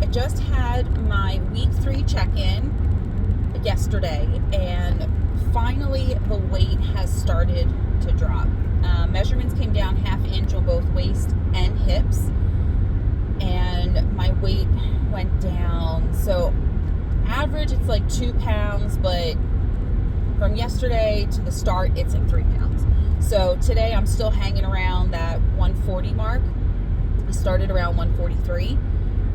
I just had my week 3 check-in yesterday, and finally the weight has started to drop. Measurements came down 1/2 inch on both waist and hips, and my weight went down. So average it's like 2 pounds, but from yesterday to the start it's like 3 pounds. So today I'm still hanging around that 140 mark. I started around 143.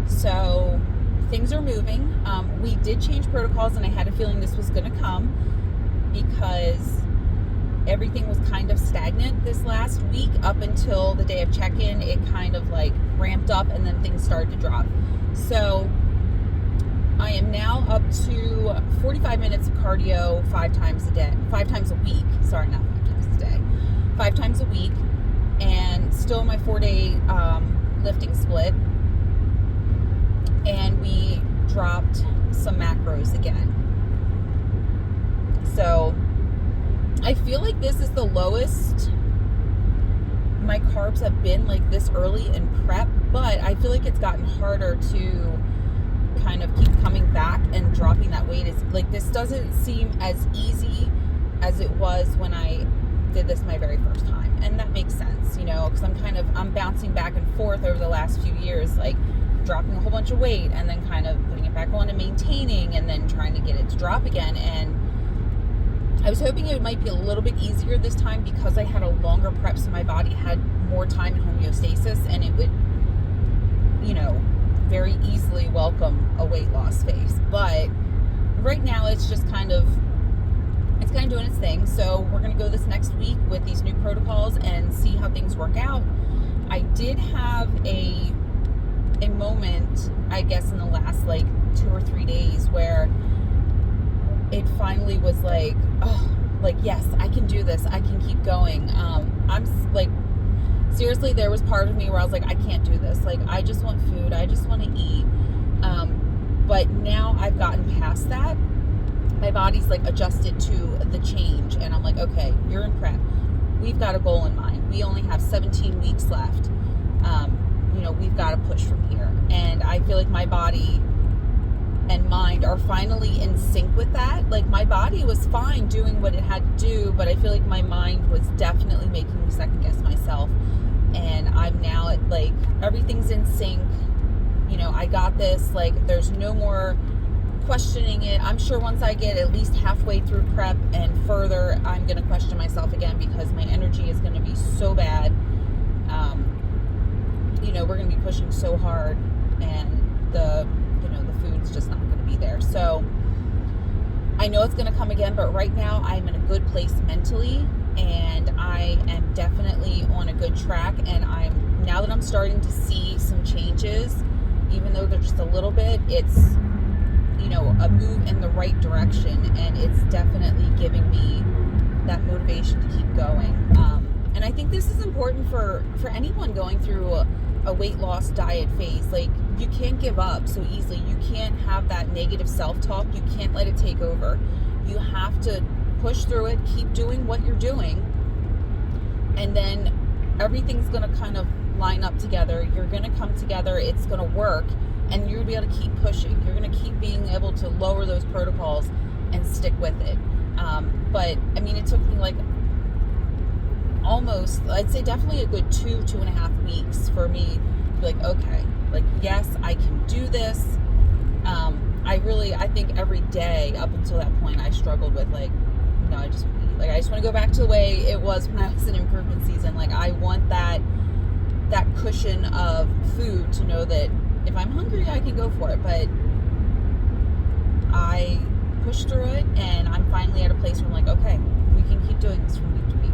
So things are moving. We did change protocols, and I had a feeling this was going to come because everything was kind of stagnant this last week up until the day of check-in. It kind of like ramped up, and then things started to drop. So I am now up to 45 minutes of cardio 5 times a week. Sorry, not 5 times a day. 5 times a week, and still my 4-day lifting split. And we dropped some macros again. So I feel like this is the lowest my carbs have been like this early in prep, but I feel like it's gotten harder to kind of keep coming back and dropping that weight. Is like, this doesn't seem as easy as it was when I did this my very first time. And that makes sense, because I'm bouncing back and forth over the last few years, like dropping a whole bunch of weight and then kind of putting it back on and maintaining and then trying to get it to drop again. And I was hoping it might be a little bit easier this time because I had a longer prep, so my body had more time in homeostasis, and it would, very easily welcome a weight loss phase. But right now it's just kind of doing its thing. So we're going to go this next week with these new protocols and see how things work out. I did have a moment, I guess, in the last 2 or 3 days where it finally was yes, I can do this. I can keep going. Seriously, there was part of me where I was like, I can't do this. I just want food. I just want to eat. But now I've gotten past that. My body's adjusted to the change, and I'm like, okay, you're in prep. We've got a goal in mind. We only have 17 weeks left. We've got to push from here. And I feel like my body and mind are finally in sync with that. My body was fine doing what it had to do, but I feel like my mind was definitely making me second guess myself. And I'm now at everything's in sync. I got this. There's no more questioning it. I'm sure once I get at least halfway through prep and further, I'm going to question myself again because my energy is going to be so bad. We're going to be pushing so hard, and the food's just not going to be there. So I know it's going to come again, but right now I'm in a good place mentally, and I am definitely on a good track. And now that I'm starting to see some changes, even though they're just a little bit, it's a move in the right direction, and it's definitely giving me that motivation to keep going. And I think this is important for anyone going through a weight loss diet phase. You can't give up so easily. You can't have that negative self-talk. You can't let it take over. You have to push through it, keep doing what you're doing, and then everything's going to kind of line up together. You're going to come together. It's going to work, and you're going to be able to keep pushing. You're going to keep being able to lower those protocols and stick with it. But it took me almost, I'd say definitely a good 2.5 weeks for me to be okay, yes, I can do this. I think every day up until that point I struggled with no, I just want to eat. I just want to go back to the way it was when I was in improvement season. I want that cushion of food to know that if I'm hungry, I can go for it. But I pushed through it, and I'm finally at a place where I'm okay, we can keep doing this from week to week.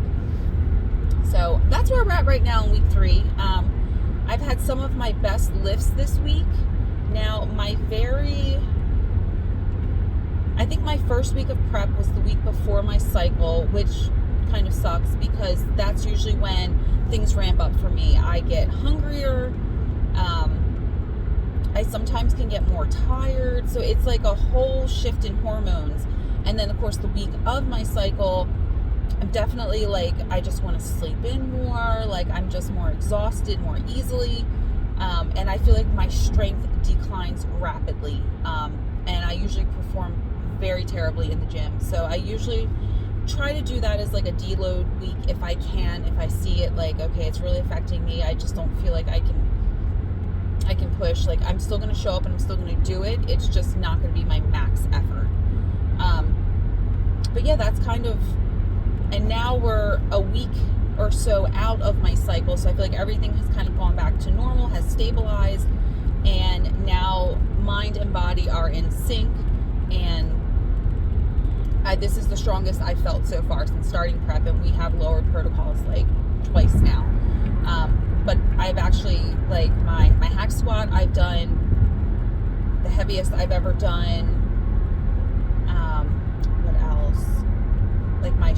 So that's where we're at right now in week 3. I've had some of my best lifts this week. Now, I think my first week of prep was the week before my cycle, which kind of sucks because that's usually when things ramp up for me. I get hungrier. I sometimes can get more tired. So it's a whole shift in hormones. And then, of course, the week of my cycle, I'm definitely I just want to sleep in more. I'm just more exhausted more easily. And I feel like my strength declines rapidly. And I usually perform very terribly in the gym. So I usually try to do that as like a deload week if I can. If I see it like, okay, it's really affecting me, I just don't feel like I can push. Like, I'm still going to show up and I'm still going to do it. It's just not going to be my max effort. But yeah, that's kind of, and now we're a week or so out of my cycle. So I feel like everything has kind of gone back to normal, has stabilized, and now mind and body are in sync. And this is the strongest I've felt so far since starting prep, and we have lowered protocols like twice now. But I've actually, like, my hack squat, I've done the heaviest I've ever done. What else? Like my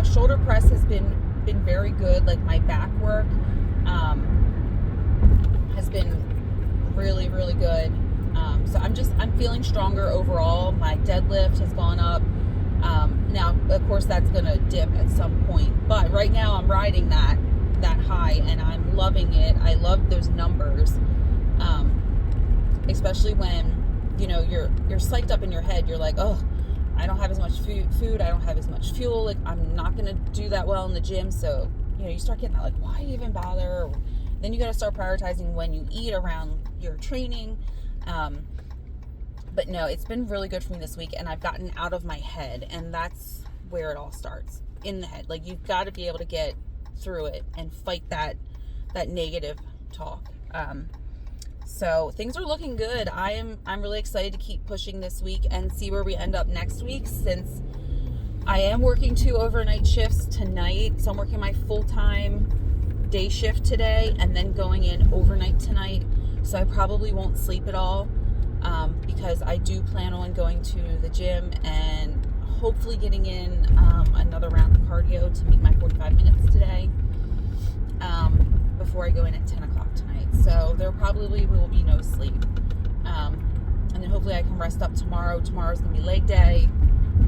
shoulder press has been very good. Like my back work has been really, really good. So I'm feeling stronger overall. My deadlift has gone up. Now, of course, that's going to dip at some point. But right now I'm riding that high, and I'm loving it. I love those numbers. Especially when, you know, you're psyched up in your head. You're like, oh, I don't have as much food. I don't have as much fuel. Like, I'm not going to do that well in the gym. So, you know, you start getting that, like, why even bother? Then you got to start prioritizing when you eat around your training. But no, it's been really good for me this week, and I've gotten out of my head, and that's where it all starts, in the head. Like, you've got to be able to get through it and fight that negative talk. So things are looking good. I'm really excited to keep pushing this week and see where we end up next week, since I am working 2 overnight shifts tonight. So I'm working my full-time day shift today and then going in overnight tonight. So I probably won't sleep at all, because I do plan on going to the gym and hopefully getting in another round of cardio to meet my 45 minutes today, before I go in at 10 o'clock tonight. So there probably will be no sleep. And then hopefully I can rest up tomorrow. Tomorrow's going to be leg day.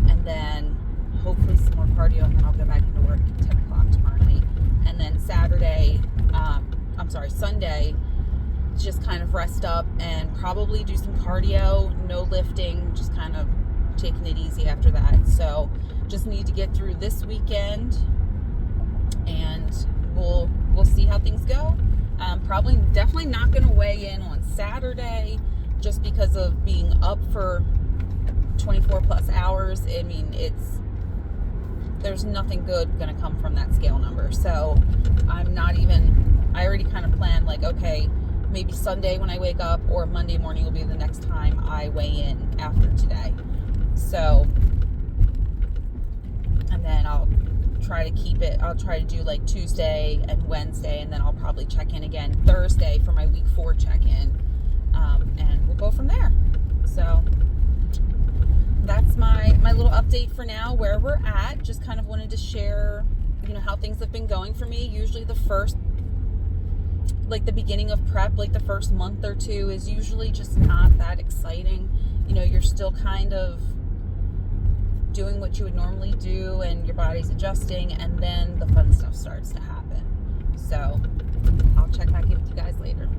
And then hopefully some more cardio, and then I'll go back into work at 10 o'clock tomorrow night. And then Sunday, just kind of rest up and probably do some cardio, no lifting, just kind of taking it easy after that. So just need to get through this weekend, and we'll see how things go. Definitely not going to weigh in on Saturday, just because of being up for 24 plus hours. I mean, there's nothing good going to come from that scale number. So I already kind of planned, like, okay, maybe Sunday when I wake up or Monday morning will be the next time I weigh in after today. So, and then I'll try to do like Tuesday and Wednesday, and then I'll probably check in again Thursday for my week 4 check-in, and we'll go from there. So that's my little update for now, where we're at. Just kind of wanted to share, you know, how things have been going for me. Usually the beginning of prep, like the first month or 2 is usually just not that exciting. You know, you're still kind of doing what you would normally do, and your body's adjusting, and then the fun stuff starts to happen. So I'll check back in with you guys later.